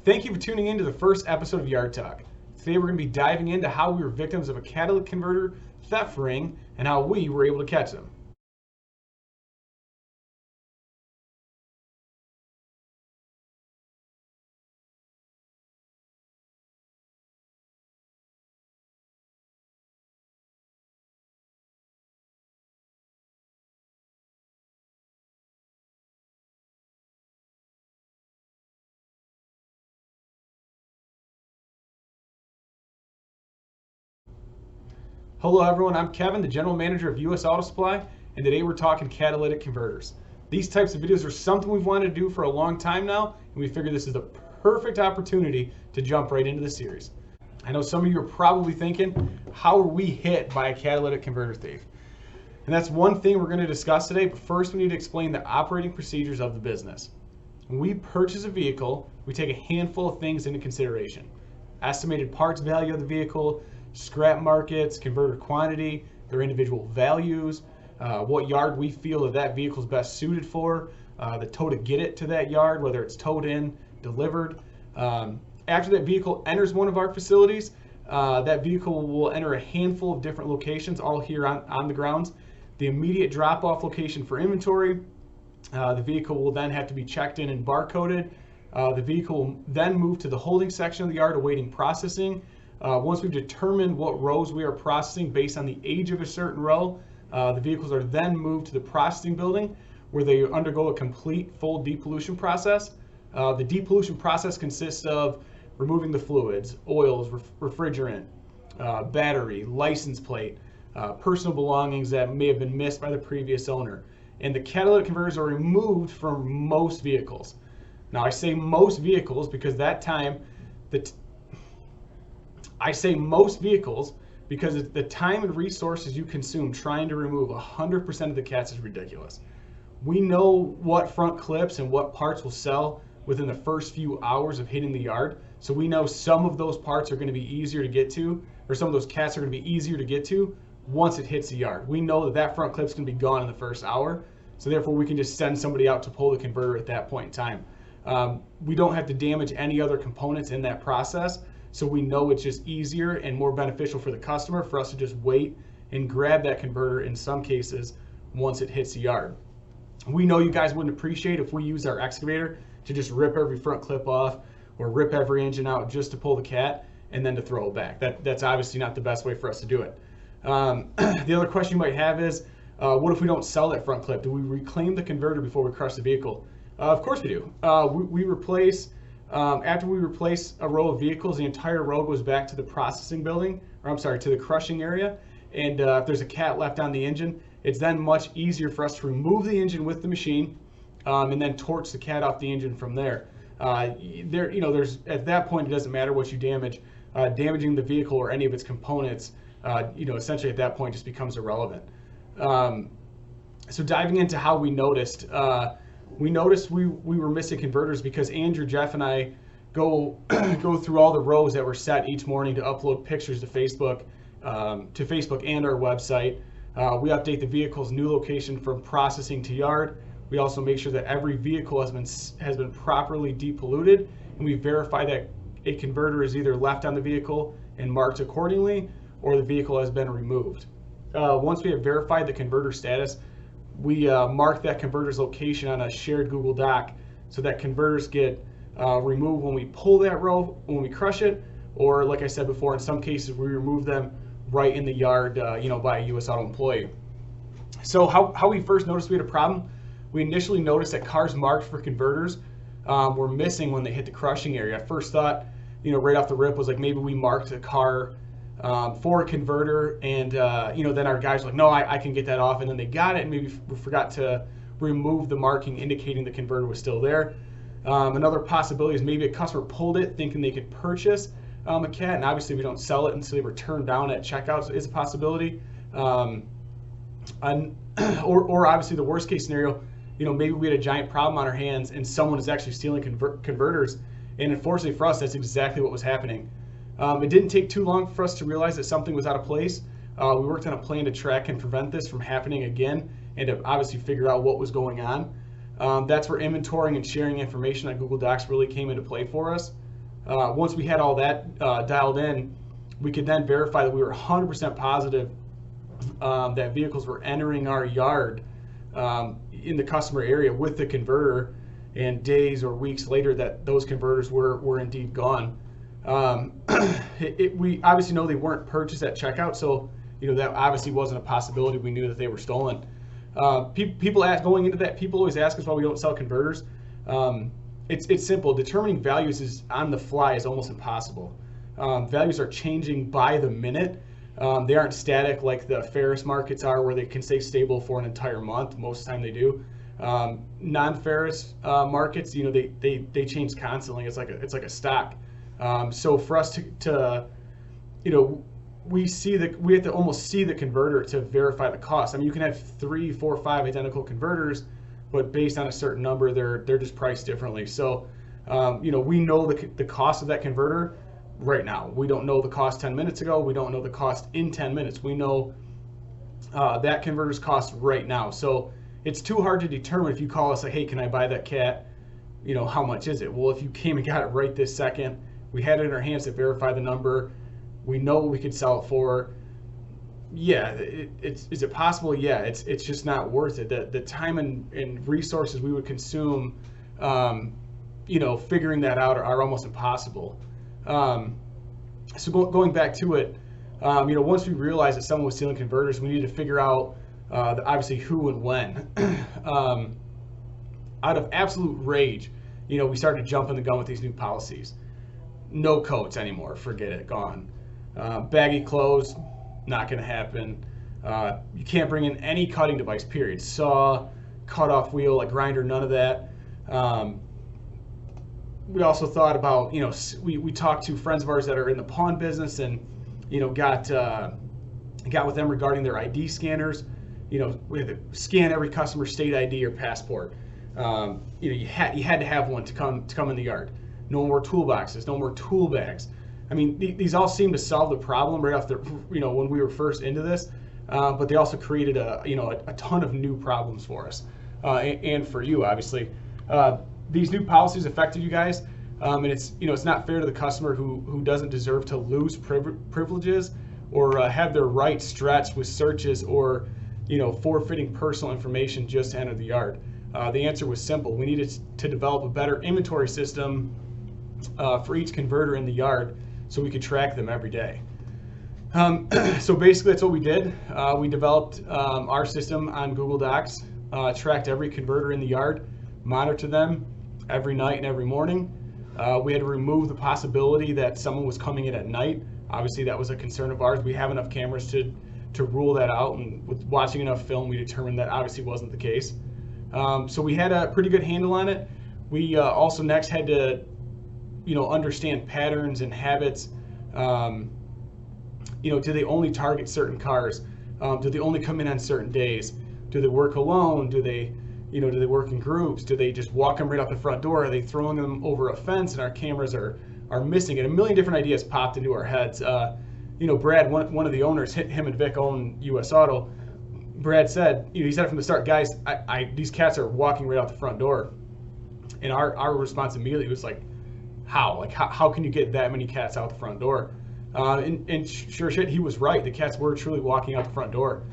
Thank you for tuning in to the first episode of Yard Talk. Today we're going to be diving into how we were victims of a catalytic converter theft ring and how we were able to catch them. Hello everyone, I'm Kevin, the General Manager of US Auto Supply, and today we're talking catalytic converters. These types of videos are something we've wanted to do for a long time now, and we figured this is the perfect opportunity to jump right into the series. I know some of you are probably thinking, how are we hit by a catalytic converter thief? And that's one thing we're going to discuss today, but first we need to explain the operating procedures of the business. When we purchase a vehicle, we take a handful of things into consideration. Estimated parts value of the vehicle, scrap markets, converter quantity, their individual values, what yard we feel that vehicle is best suited for, the tow to get it to that yard, whether it's towed in, delivered. After that vehicle enters one of our facilities, that vehicle will enter a handful of different locations, all here on the grounds. The immediate drop-off location for inventory, the vehicle will then have to be checked in and barcoded. The vehicle will then move to the holding section of the yard awaiting processing. Once we've determined what rows we are processing based on the age of a certain row, the vehicles are then moved to the processing building where they undergo a complete full depollution process. The depollution process consists of removing the fluids, oils, refrigerant, battery, license plate, personal belongings that may have been missed by the previous owner. And the catalytic converters are removed from most vehicles. Now I say most vehicles because I say most vehicles because the time and resources you consume trying to remove 100% of the cats is ridiculous. We know what front clips and what parts will sell within the first few hours of hitting the yard. So we know some of those parts are going to be easier to get to, or some of those cats are going to be easier to get to once it hits the yard. We know that front clip's going to be gone in the first hour. So therefore we can just send somebody out to pull the converter at that point in time. We don't have to damage any other components in that process. So we know it's just easier and more beneficial for the customer for us to just wait and grab that converter in some cases once it hits the yard. We know you guys wouldn't appreciate if we use our excavator to just rip every front clip off or rip every engine out just to pull the cat and then to throw it back. That's obviously not the best way for us to do it. The other question you might have is, what if we don't sell that front clip? Do we reclaim the converter before we crush the vehicle? Of course we do. We replace after we replace a row of vehicles, the entire row goes back to the processing building, or I'm sorry, to the crushing area. And if there's a cat left on the engine, it's then much easier for us to remove the engine with the machine and then torch the cat off the engine from there. There's at that point, it doesn't matter what you damage. Damaging the vehicle or any of its components, essentially at that point just becomes irrelevant. So diving into how we noticed, we were missing converters because Andrew, Jeff, and I go through all the rows that were set each morning to upload pictures to Facebook and our website. We update the vehicle's new location from processing to yard. We also make sure that every vehicle has been properly depolluted, and we verify that a converter is either left on the vehicle and marked accordingly, or the vehicle has been removed. Once we have verified the converter status, we mark that converter's location on a shared Google Doc so that converters get removed when we pull that row, when we crush it, or like I said before, in some cases we remove them right in the yard, by a US Auto employee. So how we first noticed we had a problem, we initially noticed that cars marked for converters were missing when they hit the crushing area. I first thought, right off the rip was like maybe we marked a car for a converter, and then our guys were like, no, I can get that off, and then they got it, and maybe we forgot to remove the marking indicating the converter was still there. Another possibility is maybe a customer pulled it thinking they could purchase a cat, and obviously we don't sell it, and so they were turned down at checkouts is a possibility. Or obviously the worst case scenario, maybe we had a giant problem on our hands and someone is actually stealing converters, and unfortunately for us, that's exactly what was happening. It didn't take too long for us to realize that something was out of place. We worked on a plan to track and prevent this from happening again and to obviously figure out what was going on. That's where inventorying and sharing information on Google Docs really came into play for us. Once we had all that dialed in, we could then verify that we were 100% positive that vehicles were entering our yard in the customer area with the converter, and days or weeks later that those converters were indeed gone. We obviously know they weren't purchased at checkout, so that obviously wasn't a possibility. We knew that they were stolen. People going into that, people always ask us why we don't sell converters. It's simple. Determining values is on the fly is almost impossible. Values are changing by the minute. They aren't static like the Ferris markets are, where they can stay stable for an entire month. Most of the time they do. Non-Ferris markets, they change constantly. It's like a stock. So for us to we have to almost see the converter to verify the cost. I mean, you can have 3, 4, 5 identical converters, but based on a certain number, they're just priced differently. So we know the cost of that converter right now. We don't know the cost 10 minutes ago. We don't know the cost in 10 minutes. We know that converter's cost right now. So it's too hard to determine. If you call us like, hey, can I buy that cat? How much is it? Well, if you came and got it right this second, we had it in our hands to verify the number, we know what we could sell it for. Yeah, is it possible? Yeah, it's just not worth it. The time and resources we would consume, figuring that out are almost impossible. So going back to it, once we realized that someone was stealing converters, we needed to figure out obviously who and when. Out of absolute rage, we started jumping the gun with these new policies. No coats anymore, forget it, gone. Baggy clothes, not going to happen. You can't bring in any cutting device, period. Saw, cut off wheel, a grinder, none of that. We also thought about, we talked to friends of ours that are in the pawn business, and got with them regarding their ID scanners. We had to scan every customer's state ID or passport. You had to have one to come in the yard. No more toolboxes, no more tool bags. I mean, these all seem to solve the problem right off the, when we were first into this, but they also created a ton of new problems for us and for you, obviously. These new policies affected you guys, and it's not fair to the customer who doesn't deserve to lose privileges or have their rights stretched with searches or forfeiting personal information just to enter the yard. The answer was simple. We needed to develop a better inventory system for each converter in the yard so we could track them every day. So basically that's what we did. We developed our system on Google Docs, tracked every converter in the yard, monitored them every night and every morning. We had to remove the possibility that someone was coming in at night. Obviously that was a concern of ours. We have enough cameras to rule that out, and with watching enough film we determined that obviously wasn't the case. So we had a pretty good handle on it. We also next had to understand patterns and habits. Do they only target certain cars? Do they only come in on certain days? Do they work alone? Do they work in groups? Do they just walk them right out the front door? Are they throwing them over a fence and our cameras are missing it? A million different ideas popped into our heads. Brad, one of the owners, him and Vic own US Auto. Brad said, he said from the start, guys, these cats are walking right out the front door. And our response immediately was like, how? Like, how can you get that many cats out the front door? And sure shit, he was right. The cats were truly walking out the front door.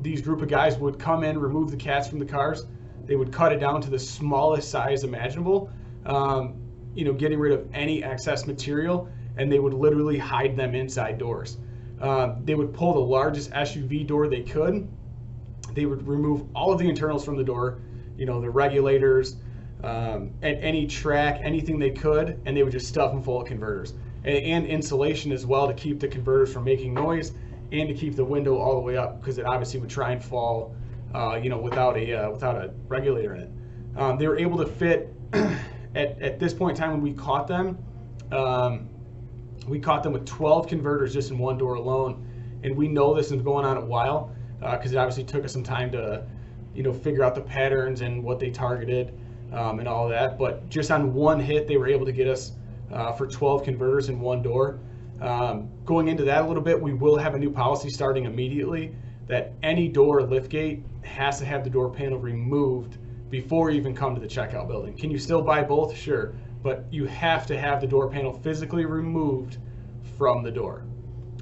These group of guys would come in, remove the cats from the cars. They would cut it down to the smallest size imaginable, getting rid of any excess material, and they would literally hide them inside doors. They would pull the largest SUV door they could. They would remove all of the internals from the door, the regulators, and any track, anything they could, and they would just stuff them full of converters. And insulation as well, to keep the converters from making noise and to keep the window all the way up, because it obviously would try and fall without a regulator in it. They were able to fit at this point in time when we caught them with 12 converters just in one door alone, and we know this has been going on a while because it obviously took us some time to figure out the patterns and what they targeted and all of that. But just on one hit, they were able to get us for 12 converters in one door. Going into that a little bit, we will have a new policy starting immediately that any door or liftgate has to have the door panel removed before you even come to the checkout building. Can you still buy both? Sure, but you have to have the door panel physically removed from the door.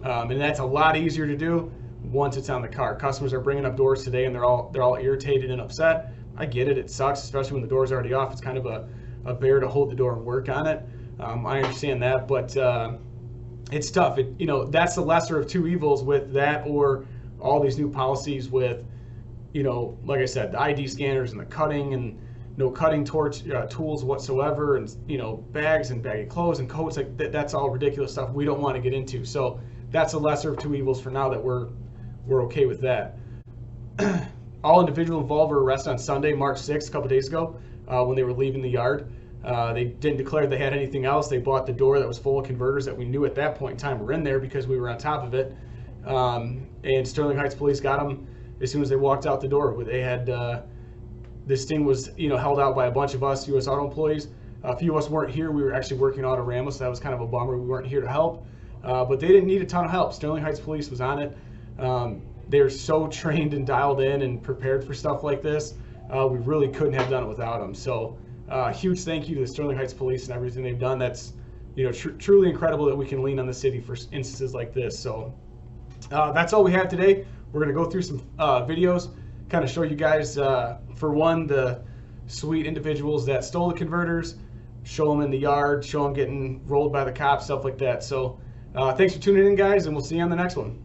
And that's a lot easier to do once it's on the car. Customers are bringing up doors today and they're all irritated and upset. I get it. It sucks, especially when the door's already off. It's kind of a bear to hold the door and work on it. I understand that, but it's tough. That's the lesser of two evils with that, or all these new policies with, like I said, the ID scanners and the cutting and no cutting tools whatsoever, and bags and baggy clothes and coats. Like that's all ridiculous stuff we don't want to get into. So that's the lesser of two evils for now, that we're okay with that. All individuals involved were arrested on Sunday, March 6th, a couple days ago, when they were leaving the yard. They didn't declare they had anything else. They bought the door that was full of converters that we knew at that point in time were in there because we were on top of it. And Sterling Heights Police got them as soon as they walked out the door. They had this thing was held out by a bunch of us U.S. Auto employees. A few of us weren't here. We were actually working Autorama, so that was kind of a bummer. We weren't here to help, but they didn't need a ton of help. Sterling Heights Police was on it. They're so trained and dialed in and prepared for stuff like this. We really couldn't have done it without them. So huge thank you to the Sterling Heights Police and everything they've done. That's truly incredible that we can lean on the city for instances like this. So that's all we have today. We're going to go through some videos, kind of show you guys, for one, the sweet individuals that stole the converters, show them in the yard, show them getting rolled by the cops, stuff like that. So thanks for tuning in, guys, and we'll see you on the next one.